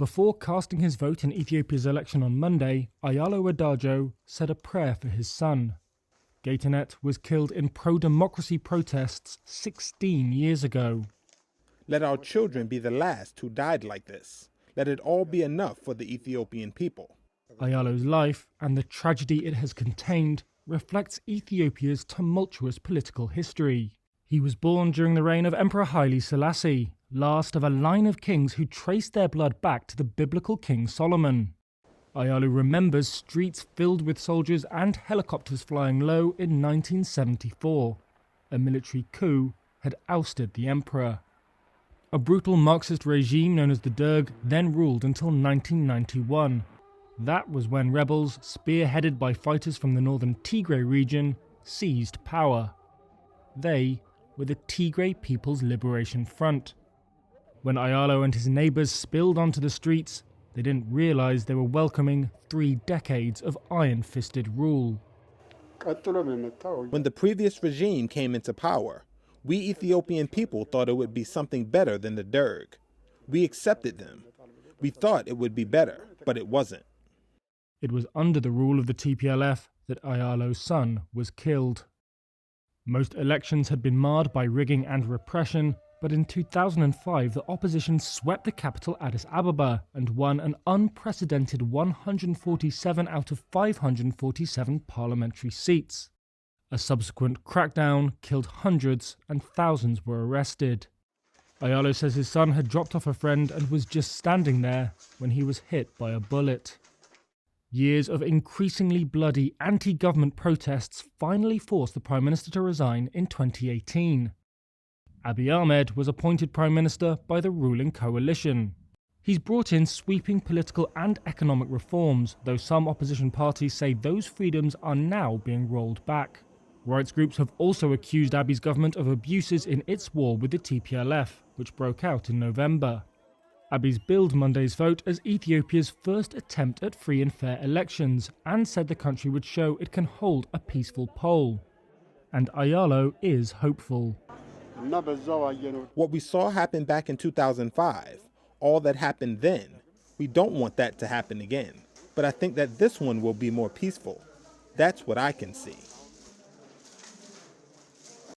Before casting his vote in Ethiopia's election on Monday, Ayalew Wedajo said a prayer for his son. Gaytonet was killed in pro-democracy protests 16 years ago. Let our children be the last who died like this. Let it all be enough for the Ethiopian people. Ayalew's life and the tragedy it has contained reflects Ethiopia's tumultuous political history. He was born during the reign of Emperor Haile Selassie, last of a line of kings who traced their blood back to the biblical King Solomon. Ayalew remembers streets filled with soldiers and helicopters flying low in 1974. A military coup had ousted the emperor. A brutal Marxist regime known as the Derg then ruled until 1991. That was when rebels, spearheaded by fighters from the northern Tigray region, seized power. They were the Tigray People's Liberation Front. When Ayalew and his neighbours spilled onto the streets, they didn't realise they were welcoming 3 decades of iron-fisted rule. When the previous regime came into power, we Ethiopian people thought it would be something better than the Derg. We accepted them. We thought it would be better, but it wasn't. It was under the rule of the TPLF that Ayalew's son was killed. Most elections had been marred by rigging and repression, but in 2005 the opposition swept the capital Addis Ababa and won an unprecedented 147 out of 547 parliamentary seats. A subsequent crackdown killed hundreds and thousands were arrested. Ayalew says his son had dropped off a friend and was just standing there when he was hit by a bullet. Years of increasingly bloody anti-government protests finally forced the Prime Minister to resign in 2018. Abiy Ahmed was appointed Prime Minister by the ruling coalition. He's brought in sweeping political and economic reforms, though some opposition parties say those freedoms are now being rolled back. Rights groups have also accused Abiy's government of abuses in its war with the TPLF, which broke out in November. Abiy's billed Monday's vote as Ethiopia's first attempt at free and fair elections and said the country would show it can hold a peaceful poll. And Ayalew is hopeful. What we saw happen back in 2005, all that happened then, we don't want that to happen again. But I think that this one will be more peaceful. That's what I can see.